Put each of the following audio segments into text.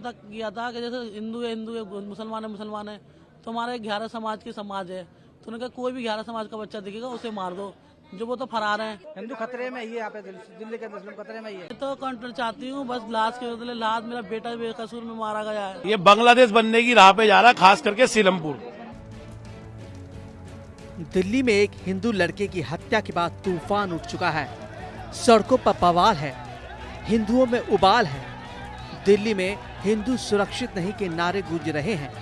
तक किया था कि जैसे हिंदू है हिंदू है, मुसलमान है मुसलमान है, तो हमारे 11 समाज की समाज है, तो उन्होंने कहा कोई भी 11 समाज का बच्चा दिखेगा उसे मार दो, जो वो तो फरार हैं। हिंदू खतरे में ही है, यहाँ पे दिल्ली के मुस्लिम खतरे में ही है। तो काउंटर चाहती हूँ, बस लाश के बदले लाश, मेरा बेटा बेकसूर में मारा गया है। ये बांग्लादेश बनने की राह पे जा रहा है, खास करके सीलमपुर। दिल्ली में एक हिंदू लड़के की हत्या के बाद तूफान उठ चुका है। सड़कों पर बवाल है, हिंदुओं में उबाल है। दिल्ली में हिंदू सुरक्षित नहीं के नारे गूंज रहे हैं।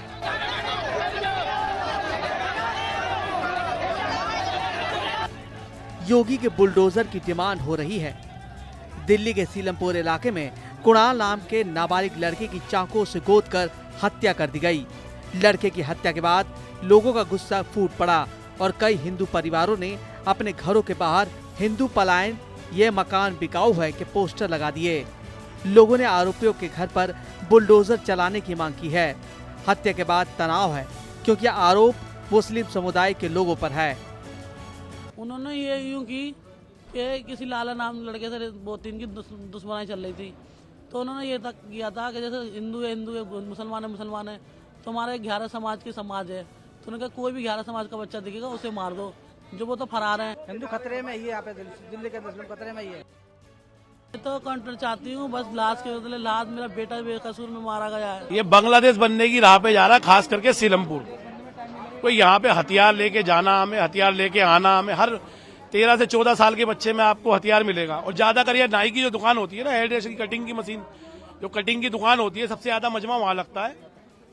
योगी के बुलडोजर की डिमांड हो रही है। दिल्ली के सीलमपुर इलाके में कुणाल नाम के नाबालिग लड़के की चाकू से गोद कर हत्या कर दी गई। लड़के की हत्या के बाद लोगों का गुस्सा फूट पड़ा और कई हिंदू परिवारों ने अपने घरों के बाहर हिंदू पलायन, ये मकान बिकाऊ है के पोस्टर लगा दिए। लोगों ने आरोपियों के घर पर बुलडोजर चलाने की मांग की है। हत्या के बाद तनाव है क्योंकि आरोप मुस्लिम समुदाय के लोगों पर है। उन्होंने ये यूं की कि किसी लाला नाम लड़के से बहुत इनकी दुश्मनी चल रही थी, तो उन्होंने ये तक किया था कि जैसे हिंदू है मुसलमान है, तो हमारे 11 समाज की समाज है, तो उन्होंने कहा कोई भी 11 समाज का बच्चा दिखेगा उसे मार दो, जो वो तो फरार हैं। हिंदू खतरे में ही है, यहाँ पे दिल्ली के मुस्लिम खतरे में ही है। तो काउंटर चाहती हूँ, बस लाश के बदले लाश, मेरा बेटा बेकसूर में मारा गया है। ये बांग्लादेश बनने की राह पे जा रहा है, खास करके सीलमपुर। कोई यहाँ पे हथियार लेके जाना, हमें हथियार लेके आना, हमें हर 13 से 14 साल के बच्चे में आपको हथियार मिलेगा। और ज्यादा कर नाई की जो दुकान होती है ना, हेयर ड्रेस की कटिंग की मशीन, जो कटिंग की दुकान होती है, सबसे ज्यादा मजमा वहाँ लगता है।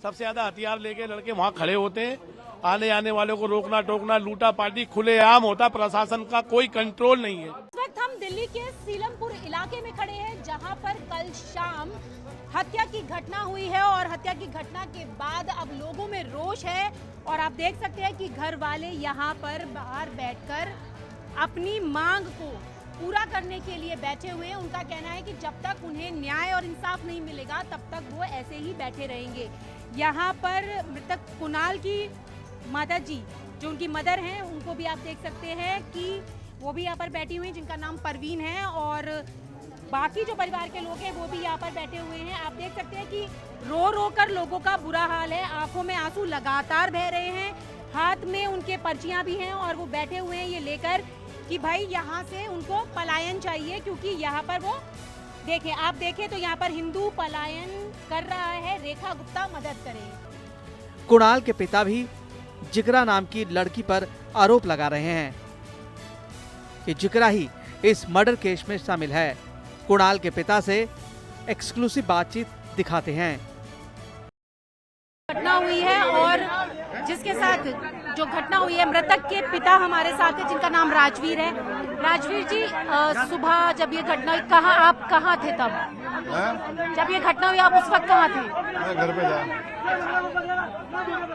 सबसे ज्यादा हथियार लेके लड़के वहाँ खड़े होते हैं। आने आने वालों को रोकना टोकना, लूटा पाटी खुलेआम होता। प्रशासन का कोई कंट्रोल नहीं है। इस वक्त हम दिल्ली के सीलमपुर इलाके में खड़े हैं, जहां पर कल शाम हत्या की घटना हुई है और हत्या की घटना के बाद अब लोगों में रोष है। और आप देख सकते हैं कि घर वाले यहाँ पर बाहर बैठकर अपनी मांग को पूरा करने के लिए बैठे हुए हैं। उनका कहना है कि जब तक उन्हें न्याय और इंसाफ नहीं मिलेगा तब तक वो ऐसे ही बैठे रहेंगे। यहाँ पर मृतक कुणाल की माता जी, जो उनकी मदर हैं, उनको भी आप देख सकते हैं कि वो भी यहाँ पर बैठी हुई हैं, जिनका नाम परवीन है। और बाकी जो परिवार के लोग हैं वो भी यहाँ पर बैठे हुए हैं। आप देख सकते हैं कि रो रो कर लोगों का बुरा हाल है, आंखों में आंसू लगातार बह रहे हैं, हाथ में उनके पर्चियां भी हैं और वो बैठे हुए हैं ये लेकर कि भाई यहाँ से उनको पलायन चाहिए, क्योंकि यहाँ पर वो देखें, आप देखें तो यहाँ पर हिंदू पलायन कर रहा है। रेखा गुप्ता मदद करें। कुणाल के पिता भी जिगरा नाम की लड़की पर आरोप लगा रहे हैं कि जिगरा ही इस मर्डर केस में शामिल है। कुणाल के पिता से एक्सक्लूसिव बातचीत दिखाते हैं। घटना हुई है और जिसके साथ जो घटना हुई है, मृतक के पिता हमारे साथ है, जिनका नाम राजवीर है। राजवीर जी, सुबह जब ये घटना हुई, आप कहाँ थे तब? जब ये घटना हुई आप उस वक्त कहाँ थे? मैं घर पे था।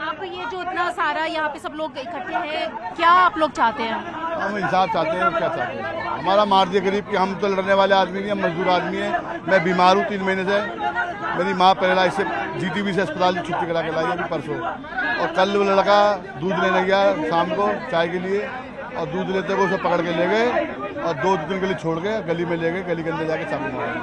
आप ये जो इतना सारा यहाँ पे सब लोग इकट्ठे हैं, क्या आप लोग चाहते हैं? हम इंसाफ चाहते हैं और क्या चाहते हैं? हमारा मार दिया गरीब कि हम तो लड़ने वाले आदमी नहीं, हम मजदूर आदमी हैं। मैं बीमार हूँ 3 महीने से। मेरी माँ पैरालाइज से जीटीबी से अस्पताल छुट्टी करा के लाई अभी परसों। और कल वो लड़का दूध लेने गया शाम को चाय के लिए, और दूध लेते हुए उसे पकड़ के ले गए और 2 दिन के लिए छोड़ गए, गली में ले गए, गली के अंदर जाके चाकू मारा।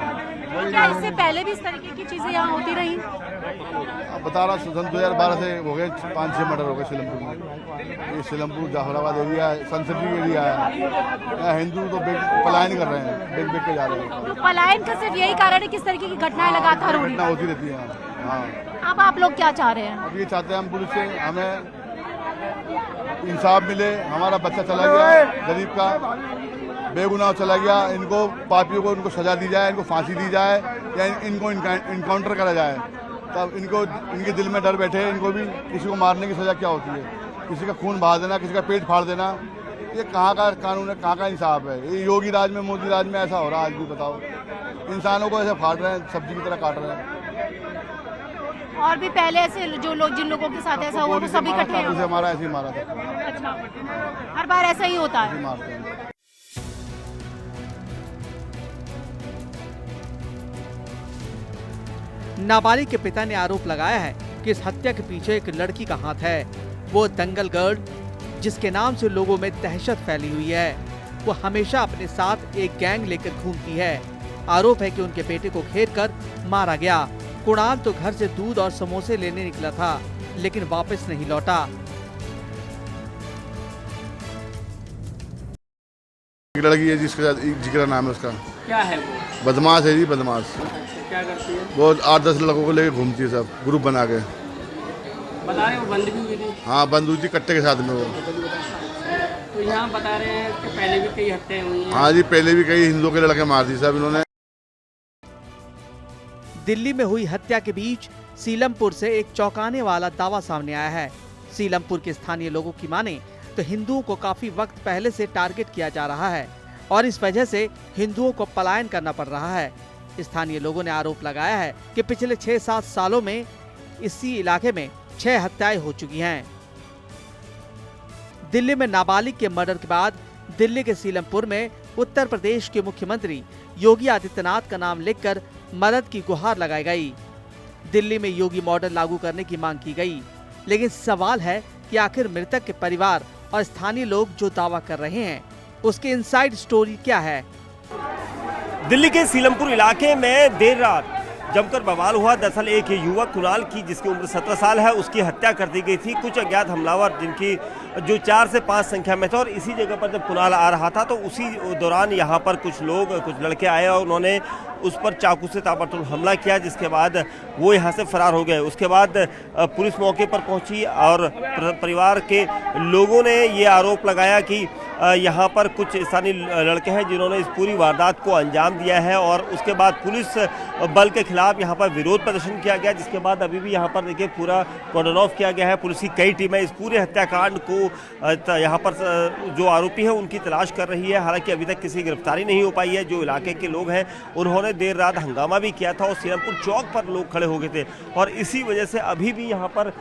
क्या इससे पहले भी इस तरीके की चीजें यहाँ होती रही? अब बता रहा, सन 2012 से हो गए 5-6 मर्डर हो गए सीलमपुर में। ये सीलमपुर जाफराबाद एरिया है, संसदीय एरिया है। यहाँ हिंदू तो पलायन कर रहे हैं, बेच के जा रहे हैं। तो पलायन का सिर्फ यही कारण है कि इस तरीके की घटनाएं लगातार हो रही घटना होती रहती है। हाँ, अब आप लोग क्या चाह रहे हैं? अब ये चाहते हैं हम पुलिस से हमें इंसाफ मिले। हमारा बच्चा चला गया गरीब का, बेगुनाह चला गया। इनको पापियों को इनको सजा दी जाए, इनको फांसी दी जाए या इनको इनकाउंटर करा जाए। तब इनको इनके दिल में डर बैठे, इनको भी किसी को मारने की सजा क्या होती है? किसी का खून बहा देना, किसी का पेट फाड़ देना, ये कहाँ का कानून है, कहाँ का इंसाफ है? ये योगी राज में, मोदी राज में ऐसा हो रहा है। आज भी बताओ, इंसानों को ऐसे फाड़ रहे हैं, सब्जी की तरह काट रहे हैं। और भी पहले ऐसे जो लोग, जिन लोगों के साथ ऐसा हुआ, वो सभी इकट्ठे हैं? हमारा ऐसे ही मारा था। अच्छा, हर बार ऐसा ही होता है? मारते हैं। नाबालिग के पिता ने आरोप लगाया है कि इस हत्या के पीछे एक लड़की का हाथ है। वो दंगल गर्ल, जिसके नाम से लोगों में दहशत फैली हुई है। वो हमेशा अपने साथ एक गैंग लेकर घूमती है। आरोप है कि उनके बेटे को घेर कर मारा गया। कुणाल तो घर से दूध और समोसे लेने निकला था, लेकिन वापस नहीं लौटा। एक लड़की है जिसके साथ जिक्र नाम है उसका। क्या है वो? बदमाश है जी, बदमाश। क्या करती है? वो 8-10 लड़कों को लेके घूमती है, सब ग्रुप बना के। बता रहे हो बंद भी हुई थी? हाँ, बंद हुई थी कट्टे के साथ में वो। तो यहाँ बता रहे हैं कि पहले भी कई हत्याएं हुई हैं। हाँ जी, पहले भी कई हिंदुओं के लड़के मार दी सब इन्होंने। दिल्ली में हुई हत्या के बीच सीलमपुर से एक चौंकाने वाला दावा सामने आया है। सीलमपुर के स्थानीय लोगों की माने तो हिंदुओं को काफी वक्त पहले से टारगेट किया जा रहा है और इस वजह से हिंदुओं को पलायन करना पड़ रहा है। स्थानीय लोगों ने आरोप लगाया है कि पिछले 6-7 सालों में इसी इलाके में 6 हत्याएं हो चुकी हैं। दिल्ली में नाबालिग के मर्डर के बाद दिल्ली के सीलमपुर में उत्तर प्रदेश के मुख्यमंत्री योगी आदित्यनाथ का नाम लिखकर मदद की गुहार लगाई गई। दिल्ली में योगी मॉडल लागू करने की मांग की गई, लेकिन सवाल है कि आखिर मृतक के परिवार और स्थानीय लोग जो दावा कर रहे हैं उसकी इनसाइड स्टोरी क्या है। दिल्ली के सीलमपुर इलाके में देर रात जमकर बवाल हुआ। दरअसल एक युवक कुणाल की, जिसकी उम्र 17 साल है, उसकी हत्या कर दी गई थी। कुछ अज्ञात हमलावर जिनकी जो 4 से 5 संख्या में थे, और इसी जगह पर जब कुणाल आ रहा था तो उसी दौरान यहाँ पर कुछ लड़के आए और उन्होंने उस पर चाकू से ताबड़तोड़ हमला किया, जिसके बाद वो यहाँ से फरार हो गए। उसके बाद पुलिस मौके पर पहुंची और परिवार के लोगों ने ये आरोप लगाया कि यहाँ पर कुछ स्थानीय लड़के हैं जिन्होंने इस पूरी वारदात को अंजाम दिया है, और उसके बाद पुलिस बल के खिलाफ यहाँ पर विरोध प्रदर्शन किया गया, जिसके बाद अभी भी यहाँ पर देखिए पूरा कॉर्डन ऑफ किया गया है। पुलिस की कई टीमें इस पूरे हत्याकांड को यहाँ पर जो आरोपी है उनकी तलाश कर रही है। हालांकि अभी तक किसी गिरफ्तारी नहीं हो पाई है। जो इलाके के लोग हैं उन्होंने देर रात हंगामा भी किया था और सीलमपुर चौक पर लोग खड़े हो गए थे, और इसी वजह से अभी भी यहाँ पर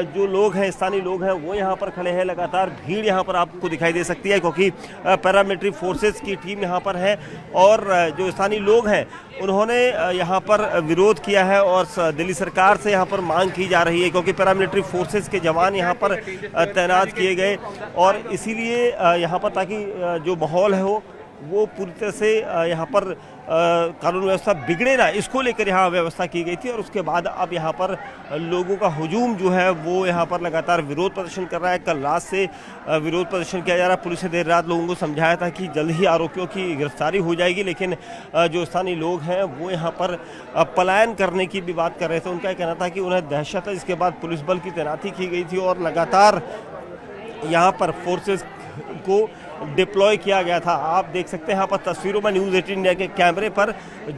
जो लोग हैं, स्थानीय लोग हैं, वो यहाँ पर खड़े हैं। लगातार भीड़ यहाँ पर आपको दिखाई दे सकती है, क्योंकि पैरामिलिट्री फोर्सेस की टीम यहाँ पर है और जो स्थानीय लोग हैं उन्होंने यहाँ पर विरोध किया है और दिल्ली सरकार से यहाँ पर मांग की जा रही है, क्योंकि पैरामिलिट्री फोर्सेस के जवान यहाँ पर तैनात किए गए, और इसीलिए यहाँ पर ताकि जो माहौल है वो पूरी तरह से यहाँ पर कानून व्यवस्था बिगड़े ना, इसको लेकर यहाँ व्यवस्था की गई थी। और उसके बाद अब यहाँ पर लोगों का हुजूम जो है वो यहाँ पर लगातार विरोध प्रदर्शन कर रहा है। कल रात से विरोध प्रदर्शन किया जा रहा है। पुलिस ने देर रात लोगों को समझाया था कि जल्द ही आरोपियों की गिरफ्तारी हो जाएगी, लेकिन जो स्थानीय लोग हैं वो यहाँ पर पलायन करने की भी बात कर रहे थे। उनका कहना था कि उन्हें दहशत है। इसके बाद पुलिस बल की तैनाती की गई थी और लगातार यहाँ पर फोर्सेस को डिप्लॉय किया गया था। आप देख सकते हैं यहाँ पर तस्वीरों में न्यूज़ 18 इंडिया के कैमरे पर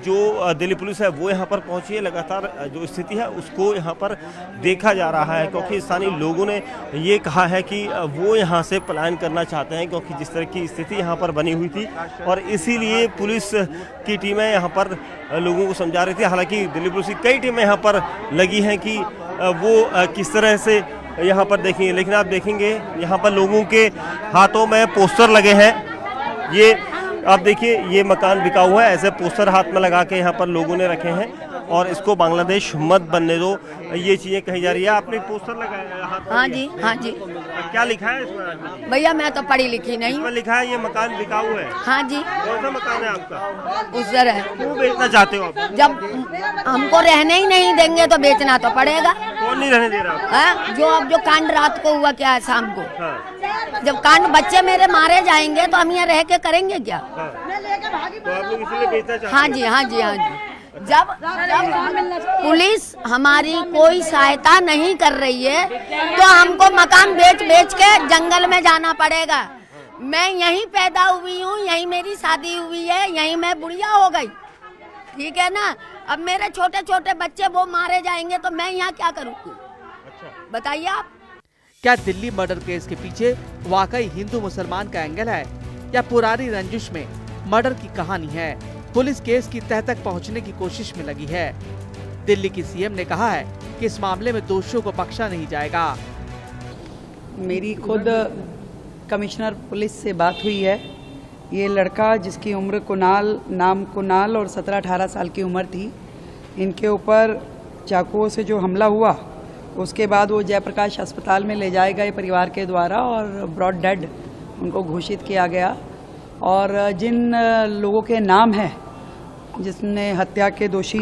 जो दिल्ली पुलिस है वो यहाँ पर पहुंची है। लगातार जो स्थिति है उसको यहाँ पर देखा जा रहा है, क्योंकि स्थानीय लोगों ने ये कहा है कि वो यहाँ से पलायन करना चाहते हैं, क्योंकि जिस तरह की स्थिति यहाँ पर बनी हुई थी, और इसीलिए पुलिस की टीमें यहाँ पर लोगों को समझा रही थी। हालांकि दिल्ली पुलिस की कई टीमें यहाँ पर लगी हैं कि वो किस तरह से यहाँ पर देखेंगे, लेकिन आप देखेंगे यहाँ पर लोगों के हाथों में पोस्टर लगे हैं। ये आप देखिए, ये मकान बिका हुआ है, ऐसे पोस्टर हाथ में लगा के यहाँ पर लोगों ने रखे हैं और इसको बांग्लादेश मत बनने दो, ये चीजें कही जा रही है। आपने पोस्टर लगाया हाथ में? हाँ जी, हाँ जी। क्या लिखा है इसमें? भैया मैं तो पढ़ी लिखी नहीं। इसमें लिखा है ये मकान बिका हुआ है। हाँ जी। कौन सा मकान है आपका? उधर है। क्यों बेचना चाहते हो आप? जब हमको रहने ही नहीं देंगे तो बेचना तो पड़ेगा। कौन नहीं रहने दे रहा? है जो अब जो कांड रात को हुआ, क्या है शाम को, हाँ। जब कांड बच्चे मेरे मारे जाएंगे तो हम यहाँ रह के करेंगे क्या? हाँ। तो आप लोग इसलिए बेचना चाहते? हाँ जी, हाँ जी, हाँ जी। जब पुलिस हमारी कोई सहायता नहीं कर रही है तो हमको मकान बेच बेच के जंगल में जाना पड़ेगा। मैं यहीं पैदा हुई हूँ, यहीं मेरी शादी हुई है, यहीं मैं बुढ़िया हो गई, ठीक है ना। अब मेरे छोटे छोटे बच्चे वो मारे जाएंगे तो मैं यहाँ क्या करूँगी? बताइए आप। क्या दिल्ली मर्डर केस के पीछे वाकई हिंदू मुसलमान का एंगल है या पुरानी रंजिश में मर्डर की कहानी है? पुलिस केस की तह तक पहुंचने की कोशिश में लगी है। दिल्ली की सीएम ने कहा है कि इस मामले में दोषियों को बख्शा नहीं जाएगा। मेरी खुद कमिश्नर पुलिस से बात हुई है। ये लड़का जिसकी उम्र कुणाल और 17-18 साल की उम्र थी, इनके ऊपर चाकुओं से जो हमला हुआ उसके बाद वो जयप्रकाश अस्पताल में ले जाए गए परिवार के द्वारा और ब्रॉड डेड उनको घोषित किया गया। और जिन लोगों के नाम हैं जिसने हत्या के दोषी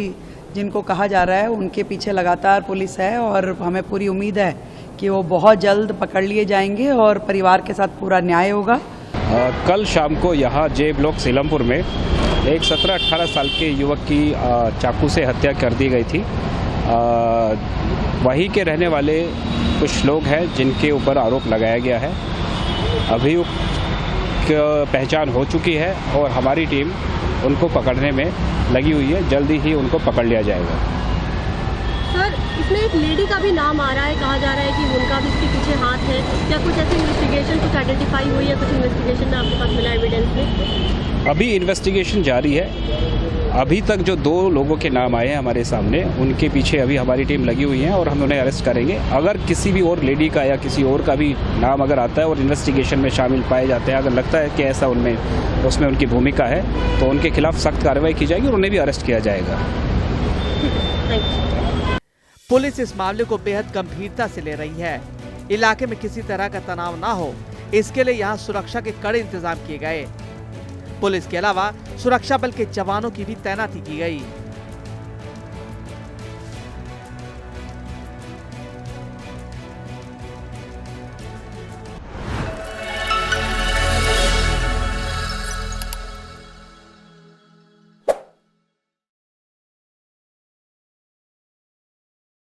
जिनको कहा जा रहा है उनके पीछे लगातार पुलिस है और हमें पूरी उम्मीद है कि वो बहुत जल्द पकड़ लिए जाएंगे और परिवार के साथ पूरा न्याय होगा। कल शाम को यहाँ जे ब्लॉक सीलमपुर में एक 17-18 साल के युवक की चाकू से हत्या कर दी गई थी। वहीं के रहने वाले कुछ लोग हैं जिनके ऊपर आरोप लगाया गया है। अभियुक्त की पहचान हो चुकी है और हमारी टीम उनको पकड़ने में लगी हुई है। जल्दी ही उनको पकड़ लिया जाएगा। सर, इसमें एक लेडी का भी नाम आ रहा है, कहा जा रहा है कि उनका भी इसके पीछे हाथ है। क्या कुछ ऐसे इन्वेस्टिगेशन कुछ आइडेंटिफाई हुई है, कुछ इन्वेस्टिगेशन में आपके पास मिला एविडेंस में? अभी इन्वेस्टिगेशन जारी है। अभी तक जो 2 लोगों के नाम आए हैं हमारे सामने, उनके पीछे अभी हमारी टीम लगी हुई है और हम उन्हें अरेस्ट करेंगे। अगर किसी भी और लेडी का या किसी और का भी नाम अगर आता है और इन्वेस्टिगेशन में शामिल पाए जाते हैं, अगर लगता है कि ऐसा उसमें उनकी भूमिका है, तो उनके खिलाफ सख्त कार्रवाई की जाएगी और उन्हें भी अरेस्ट किया जाएगा। पुलिस इस मामले को बेहद गंभीरता से ले रही है। इलाके में किसी तरह का तनाव ना हो, इसके लिए यहाँ सुरक्षा के कड़े इंतजाम किए गए। पुलिस के अलावा सुरक्षा बल के जवानों की भी तैनाती की गई।